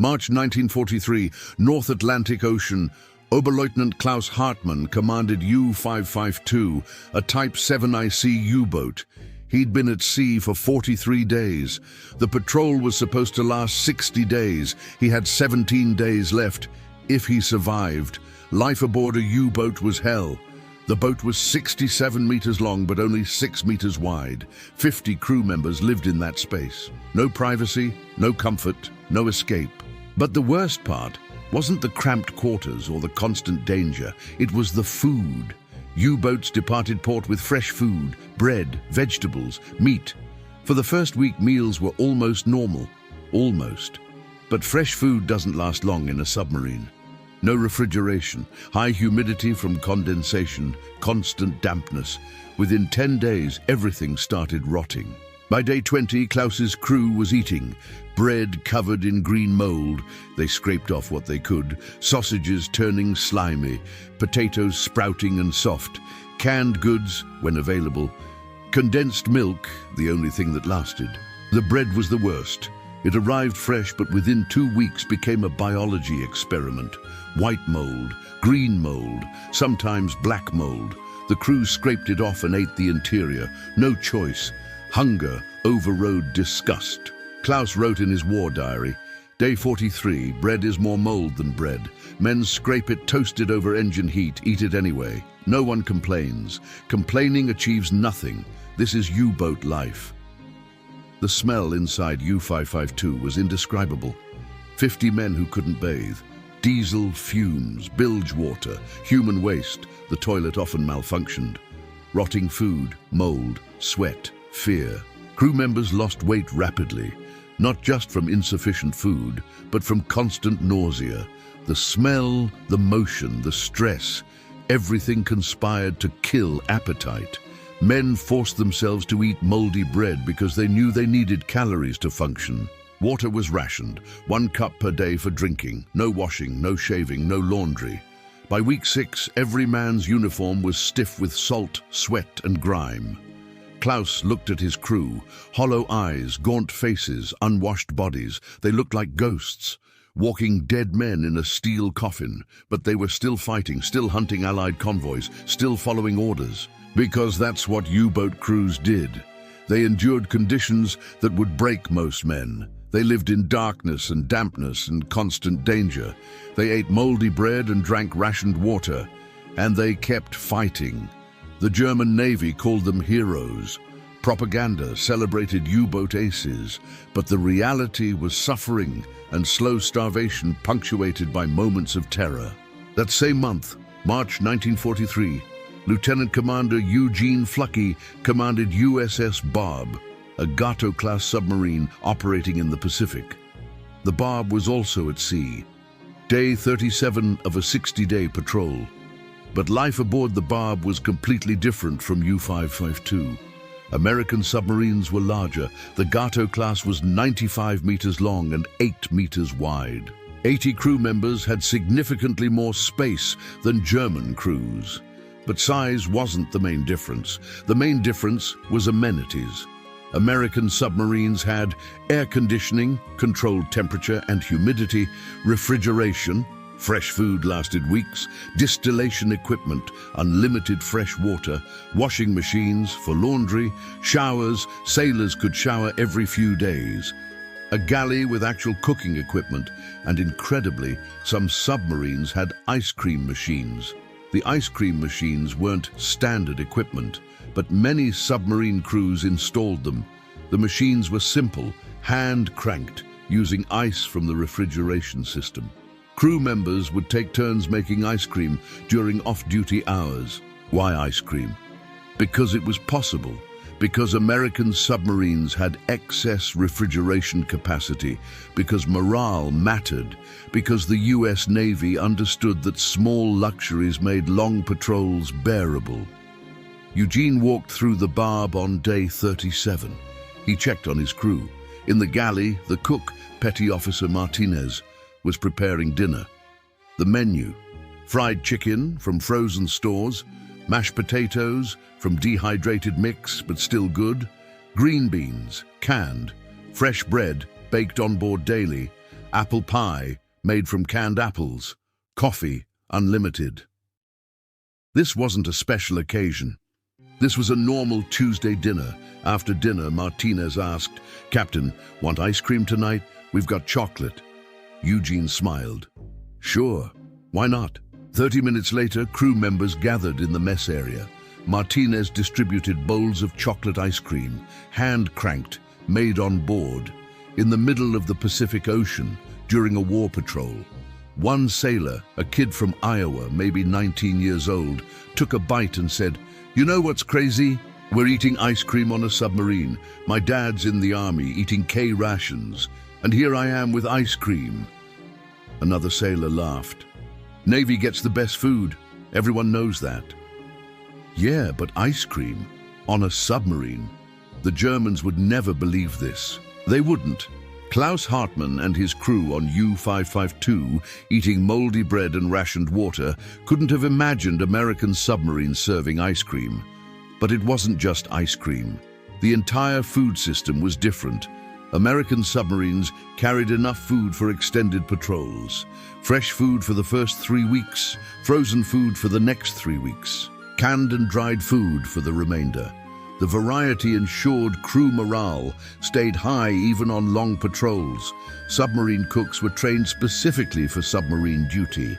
March 1943, North Atlantic Ocean. Oberleutnant Klaus Hartmann commanded U-552, a Type 7IC U-boat. He'd been at sea for 43 days. The patrol was supposed to last 60 days. He had 17 days left. If he survived, life aboard a U-boat was hell. The boat was 67 meters long but only 6 meters wide. 50 crew members lived in that space. No privacy, no comfort, no escape. But the worst part wasn't the cramped quarters or the constant danger. It was the food. U-boats departed port with fresh food, bread, vegetables, meat. For the first week, meals were almost normal. Almost. But fresh food doesn't last long in a submarine. No refrigeration, high humidity from condensation, constant dampness. Within 10 days, everything started rotting. By day 20, Klaus's crew was eating bread covered in green mold. They scraped off what they could, sausages turning slimy, potatoes sprouting and soft, canned goods, when available, condensed milk, the only thing that lasted. The bread was the worst. It arrived fresh, but within 2 weeks became a biology experiment. White mold, green mold, sometimes black mold. The crew scraped it off and ate the interior. No choice. Hunger overrode disgust. Klaus wrote in his war diary, Day 43, bread is more mold than bread. Men scrape it, toast it over engine heat, eat it anyway. No one complains. Complaining achieves nothing. This is U-boat life. The smell inside U-552 was indescribable. 50 men who couldn't bathe. Diesel fumes, bilge water, human waste. The toilet often malfunctioned. Rotting food, mold, sweat, fear. Crew members lost weight rapidly, not just from insufficient food, but from constant nausea. The smell, the motion, the stress, everything conspired to kill appetite. Men forced themselves to eat moldy bread because they knew they needed calories to function. Water was rationed, 1 cup per day for drinking, no washing, no shaving, no laundry. By week 6, every man's uniform was stiff with salt, sweat, and grime. Klaus looked at his crew, hollow eyes, gaunt faces, unwashed bodies. They looked like ghosts, walking dead men in a steel coffin, but they were still fighting, still hunting Allied convoys, still following orders. Because that's what U-boat crews did. They endured conditions that would break most men. They lived in darkness and dampness and constant danger. They ate moldy bread and drank rationed water, and they kept fighting. The German Navy called them heroes. Propaganda celebrated U-boat aces, but the reality was suffering and slow starvation punctuated by moments of terror. That same month, March 1943, Lieutenant Commander Eugene Fluckey commanded USS Barb, a Gato-Class submarine operating in the Pacific. The Barb was also at sea, day 37 of a 60-day patrol. But life aboard the Barb was completely different from U-552. American submarines were larger. The Gato-Class was 95 meters long and 8 meters wide. 80 crew members had significantly more space than German crews. But size wasn't the main difference. The main difference was amenities. American submarines had air conditioning, controlled temperature and humidity, refrigeration, fresh food lasted weeks, distillation equipment, unlimited fresh water, washing machines for laundry, showers, sailors could shower every few days, a galley with actual cooking equipment, and incredibly, some submarines had ice cream machines. The ice cream machines weren't standard equipment, but many submarine crews installed them. The machines were simple, hand-cranked, using ice from the refrigeration system. Crew members would take turns making ice cream during off-duty hours. Why ice cream? Because it was possible. Because American submarines had excess refrigeration capacity. Because morale mattered. Because the US Navy understood that small luxuries made long patrols bearable. Eugene walked through the Barb on day 37. He checked on his crew. In the galley, the cook, Petty Officer Martinez, was preparing dinner. The menu: fried chicken from frozen stores, mashed potatoes from dehydrated mix but still good, green beans, canned, fresh bread baked on board daily, apple pie made from canned apples, coffee unlimited. This wasn't a special occasion. This was a normal Tuesday dinner. After dinner, Martinez asked, "Captain, want ice cream tonight? We've got chocolate." Eugene smiled. "Sure, why not?" 30 minutes later, crew members gathered in the mess area. Martinez distributed bowls of chocolate ice cream, hand-cranked, made on board, in the middle of the Pacific Ocean during a war patrol. One sailor, a kid from Iowa, maybe 19 years old, took a bite and said, "You know what's crazy? We're eating ice cream on a submarine. My dad's in the army eating K rations, and here I am with ice cream." Another sailor laughed. "Navy gets the best food. Everyone knows that." "Yeah, but ice cream on a submarine." The Germans would never believe this. They wouldn't. Klaus Hartmann and his crew on U-552, eating moldy bread and rationed water, couldn't have imagined American submarines serving ice cream. But it wasn't just ice cream. The entire food system was different. American submarines carried enough food for extended patrols. Fresh food for the first 3 weeks, frozen food for the next 3 weeks, canned and dried food for the remainder. The variety ensured crew morale stayed high even on long patrols. Submarine cooks were trained specifically for submarine duty.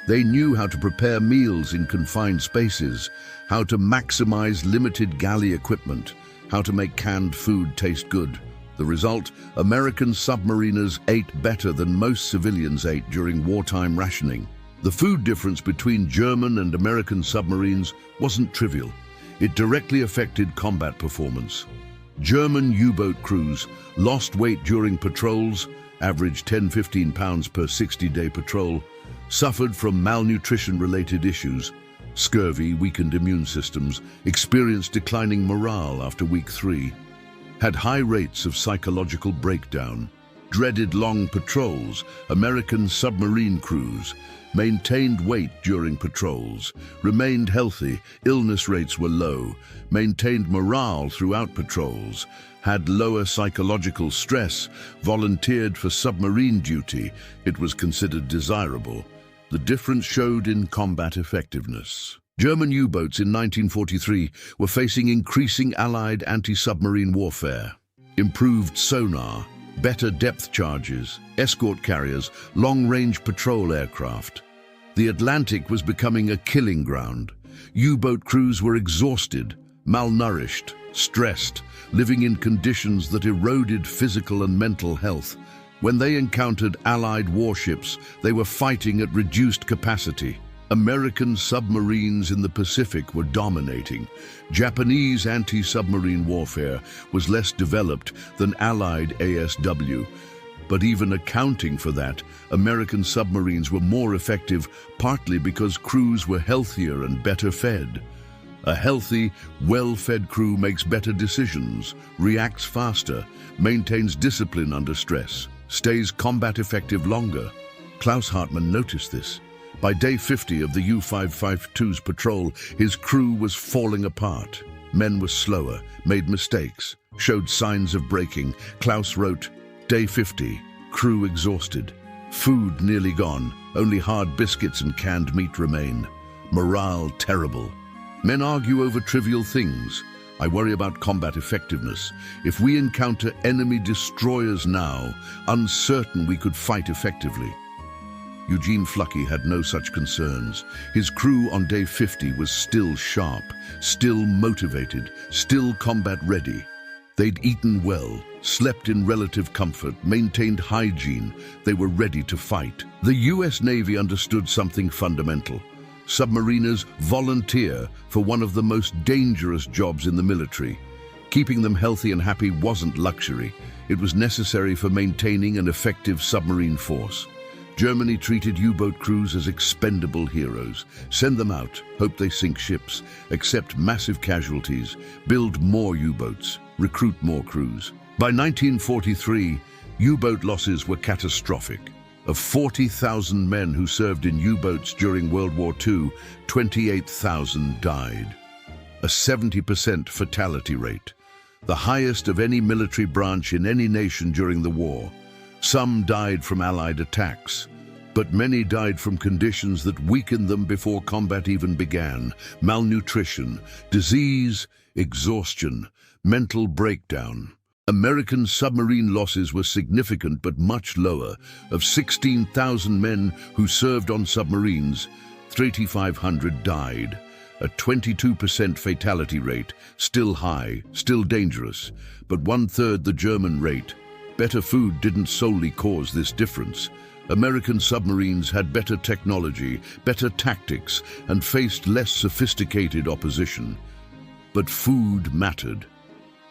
They knew how to prepare meals in confined spaces, how to maximize limited galley equipment, how to make canned food taste good. The result, American submariners ate better than most civilians ate during wartime rationing. The food difference between German and American submarines wasn't trivial. It directly affected combat performance. German U-boat crews lost weight during patrols, averaged 10–15 pounds per 60-day patrol, suffered from malnutrition-related issues, scurvy, weakened immune systems, experienced declining morale after week 3, had high rates of psychological breakdown, dreaded long patrols. American submarine crews maintained weight during patrols, remained healthy, illness rates were low, maintained morale throughout patrols, had lower psychological stress, volunteered for submarine duty. It was considered desirable. The difference showed in combat effectiveness. German U-boats in 1943 were facing increasing Allied anti-submarine warfare. Improved sonar, better depth charges, escort carriers, long-range patrol aircraft. The Atlantic was becoming a killing ground. U-boat crews were exhausted, malnourished, stressed, living in conditions that eroded physical and mental health. When they encountered Allied warships, they were fighting at reduced capacity. American submarines in the Pacific were dominating. Japanese anti-submarine warfare was less developed than Allied ASW. But even accounting for that, American submarines were more effective, partly because crews were healthier and better fed. A healthy, well-fed crew makes better decisions, reacts faster, maintains discipline under stress, stays combat effective longer. Klaus Hartmann noticed this. By day 50 of the U-552's patrol, his crew was falling apart. Men were slower, made mistakes, showed signs of breaking. Klaus wrote, "Day 50, crew exhausted. Food nearly gone, only hard biscuits and canned meat remain. Morale terrible. Men argue over trivial things. I worry about combat effectiveness. If we encounter enemy destroyers now, uncertain we could fight effectively." Eugene Fluckey had no such concerns. His crew on day 50 was still sharp, still motivated, still combat ready. They'd eaten well, slept in relative comfort, maintained hygiene. They were ready to fight. The US Navy understood something fundamental. Submariners volunteer for one of the most dangerous jobs in the military. Keeping them healthy and happy wasn't luxury. It was necessary for maintaining an effective submarine force. Germany treated U-boat crews as expendable heroes. Send them out, hope they sink ships, accept massive casualties, build more U-boats, recruit more crews. By 1943, U-boat losses were catastrophic. Of 40,000 men who served in U-boats during World War II, 28,000 died. A 70% fatality rate, the highest of any military branch in any nation during the war. Some died from Allied attacks, but many died from conditions that weakened them before combat even began. Malnutrition, disease, exhaustion, mental breakdown. American submarine losses were significant but much lower. Of 16,000 men who served on submarines, 3,500 died. A 22% fatality rate, still high, still dangerous, but one-third the German rate. Better food didn't solely cause this difference. American submarines had better technology, better tactics, and faced less sophisticated opposition. But food mattered.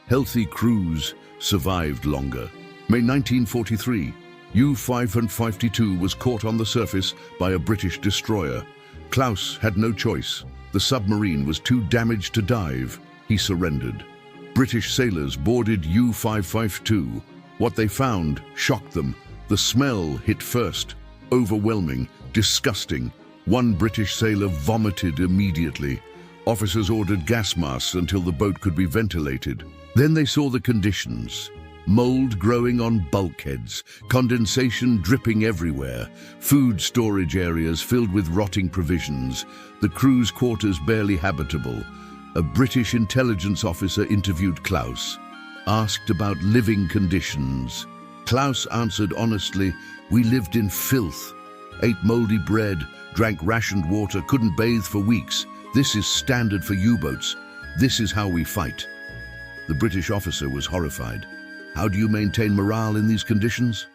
Healthy crews survived longer. May 1943, U-552 was caught on the surface by a British destroyer. Klaus had no choice. The submarine was too damaged to dive. He surrendered. British sailors boarded U-552. What they found shocked them. The smell hit first. Overwhelming, disgusting. One British sailor vomited immediately. Officers ordered gas masks until the boat could be ventilated. Then they saw the conditions. Mold growing on bulkheads, condensation dripping everywhere, food storage areas filled with rotting provisions, the crew's quarters barely habitable. A British intelligence officer interviewed Klaus, asked about living conditions. Klaus answered honestly, "We lived in filth, ate moldy bread, drank rationed water, couldn't bathe for weeks. This is standard for U-boats. This is how we fight." The British officer was horrified. "How do you maintain morale in these conditions?"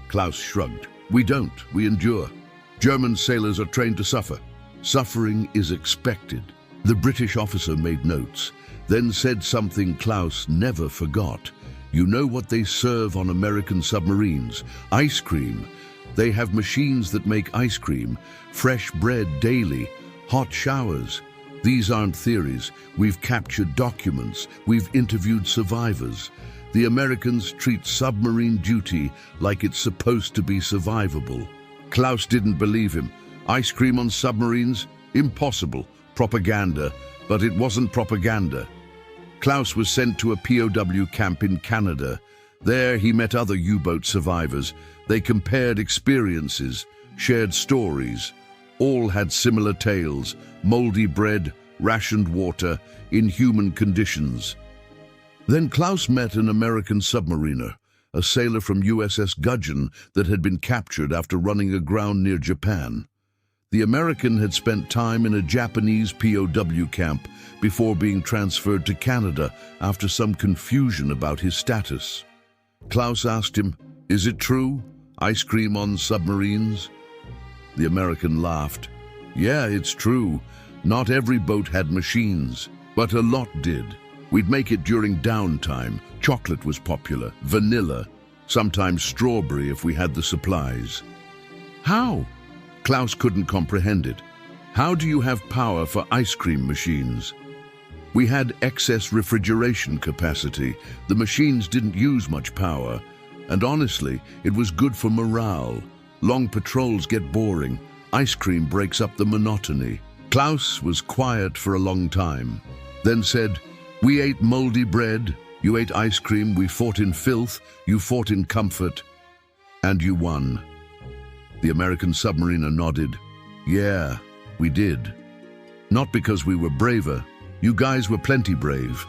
Klaus shrugged. "We don't, we endure. German sailors are trained to suffer. Suffering is expected." The British officer made notes, then said something Klaus never forgot. "You know what they serve on American submarines? Ice cream. They have machines that make ice cream, fresh bread daily, hot showers. These aren't theories. We've captured documents. We've interviewed survivors. The Americans treat submarine duty like it's supposed to be survivable." Klaus didn't believe him. Ice cream on submarines? Impossible. Propaganda. But it wasn't propaganda. Klaus was sent to a POW camp in Canada. There he met other U-boat survivors. They compared experiences, shared stories. All had similar tales: moldy bread, rationed water, inhuman conditions. Then Klaus met an American submariner, a sailor from USS Gudgeon that had been captured after running aground near Japan. The American had spent time in a Japanese POW camp before being transferred to Canada after some confusion about his status. Klaus asked him, "Is it true? Ice cream on submarines?" The American laughed. "Yeah, it's true. Not every boat had machines, but a lot did. We'd make it during downtime. Chocolate was popular, vanilla, sometimes strawberry if we had the supplies." "How?" Klaus couldn't comprehend it. "How do you have power for ice cream machines?" "We had excess refrigeration capacity. The machines didn't use much power. And honestly, it was good for morale. Long patrols get boring. Ice cream breaks up the monotony." Klaus was quiet for a long time, then said, "We ate moldy bread, you ate ice cream, we fought in filth, you fought in comfort, and you won." The American submariner nodded. "Yeah, we did. Not because we were braver, you guys were plenty brave,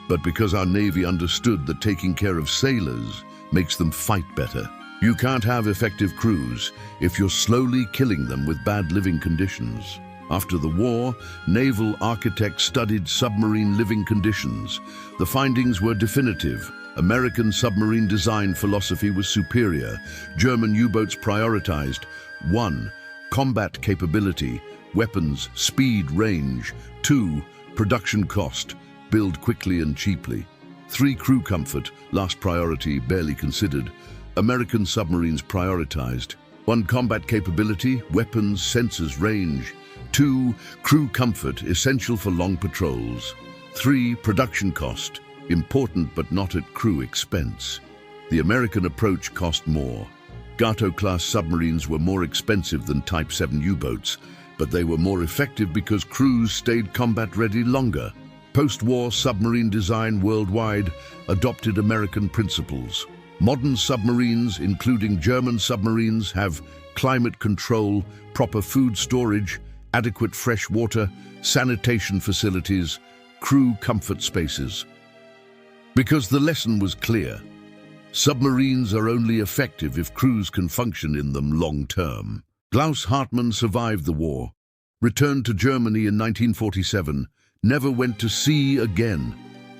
but because our Navy understood that taking care of sailors makes them fight better. You can't have effective crews if you're slowly killing them with bad living conditions." After the war, naval architects studied submarine living conditions. The findings were definitive. American submarine design philosophy was superior. German U-boats prioritized 1. Combat capability, weapons, speed, range. 2. Production cost, build quickly and cheaply. 3. Crew comfort, last priority, barely considered. American submarines prioritized 1. Combat capability, weapons, sensors, range. 2. Crew comfort, essential for long patrols. 3. Production cost, important but not at crew expense. The American approach cost more. Gato-Class submarines were more expensive than Type 7 U-boats, but they were more effective because crews stayed combat-ready longer. Post-war submarine design worldwide adopted American principles. Modern submarines, including German submarines, have climate control, proper food storage, adequate fresh water, sanitation facilities, crew comfort spaces. Because the lesson was clear. Submarines are only effective if crews can function in them long term. Klaus Hartmann survived the war, returned to Germany in 1947, never went to sea again.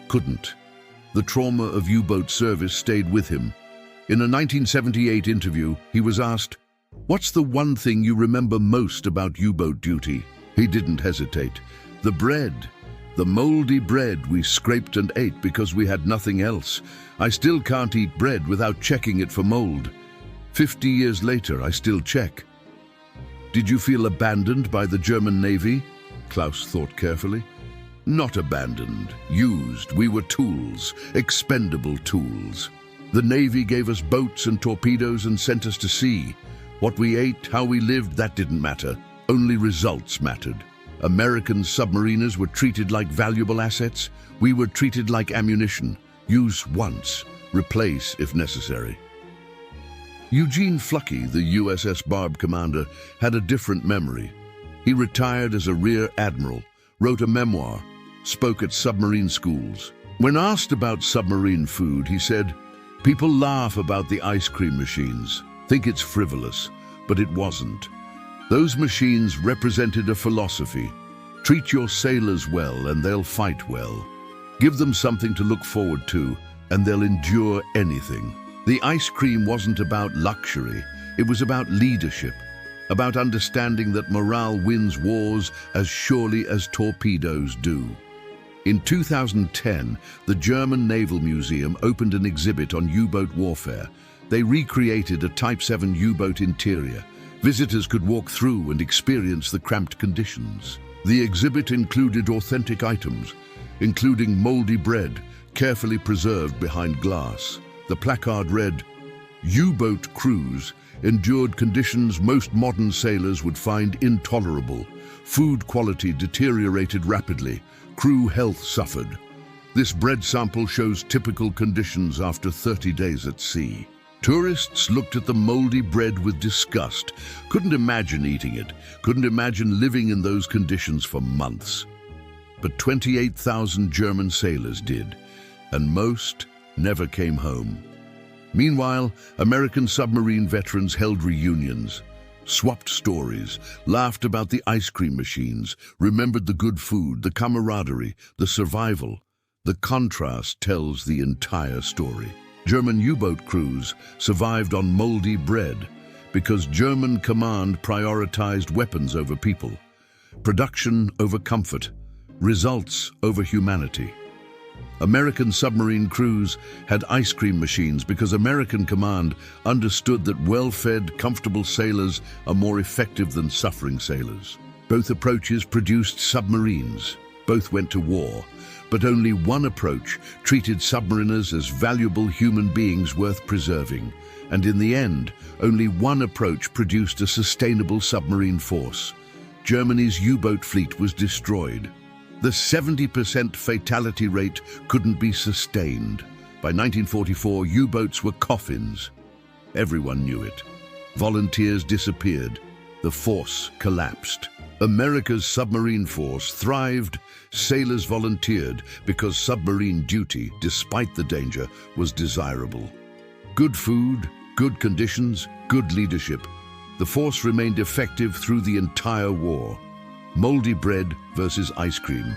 Couldn't. The trauma of U-boat service stayed with him. In a 1978 interview, he was asked, "What's the one thing you remember most about U-boat duty?" He didn't hesitate. "The bread. The moldy bread we scraped and ate because we had nothing else. I still can't eat bread without checking it for mold. 50 years later, I still check." "Did you feel abandoned by the German Navy?" Klaus thought carefully. "Not abandoned, used. We were tools, expendable tools. The Navy gave us boats and torpedoes and sent us to sea. What we ate, how we lived, that didn't matter. Only results mattered. American submariners were treated like valuable assets. We were treated like ammunition. Use once, replace if necessary." Eugene Fluckey, the USS Barb commander, had a different memory. He retired as a rear admiral, wrote a memoir, spoke at submarine schools. When asked about submarine food, he said, "People laugh about the ice cream machines, think it's frivolous, but it wasn't. Those machines represented a philosophy. Treat your sailors well and they'll fight well. Give them something to look forward to and they'll endure anything." The ice cream wasn't about luxury, it was about leadership, about understanding that morale wins wars as surely as torpedoes do. In 2010, the German Naval Museum opened an exhibit on U-boat warfare. They recreated a Type 7 U-boat interior. Visitors could walk through and experience the cramped conditions. The exhibit included authentic items, including moldy bread, carefully preserved behind glass. The placard read, "U-boat crews endured conditions most modern sailors would find intolerable. Food quality deteriorated rapidly. Crew health suffered. This bread sample shows typical conditions after 30 days at sea." Tourists looked at the moldy bread with disgust, couldn't imagine eating it, couldn't imagine living in those conditions for months. But 28,000 German sailors did, and most never came home. Meanwhile, American submarine veterans held reunions, swapped stories, laughed about the ice cream machines, remembered the good food, the camaraderie, the survival. The contrast tells the entire story. German U-boat crews survived on moldy bread because German command prioritized weapons over people, production over comfort, results over humanity. American submarine crews had ice cream machines because American command understood that well-fed, comfortable sailors are more effective than suffering sailors. Both approaches produced submarines. Both went to war. But only one approach treated submariners as valuable human beings worth preserving. And in the end, only one approach produced a sustainable submarine force. Germany's U-boat fleet was destroyed. The 70% fatality rate couldn't be sustained. By 1944, U-boats were coffins. Everyone knew it. Volunteers disappeared. The force collapsed. America's submarine force thrived. Sailors volunteered because submarine duty, despite the danger, was desirable. Good food, good conditions, good leadership. The force remained effective through the entire war. Moldy bread versus ice cream.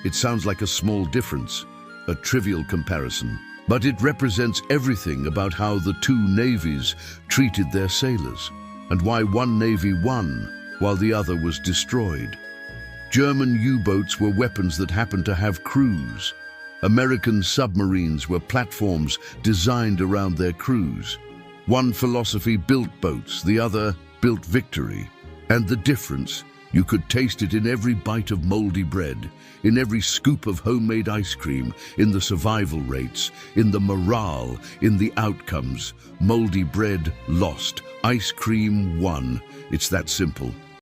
It sounds like a small difference, a trivial comparison, but it represents everything about how the two navies treated their sailors and why one navy won while the other was destroyed. German U-boats were weapons that happened to have crews. American submarines were platforms designed around their crews. One philosophy built boats, the other built victory. And the difference, you could taste it in every bite of moldy bread, in every scoop of homemade ice cream, in the survival rates, in the morale, in the outcomes. Moldy bread lost, ice cream won. It's that simple.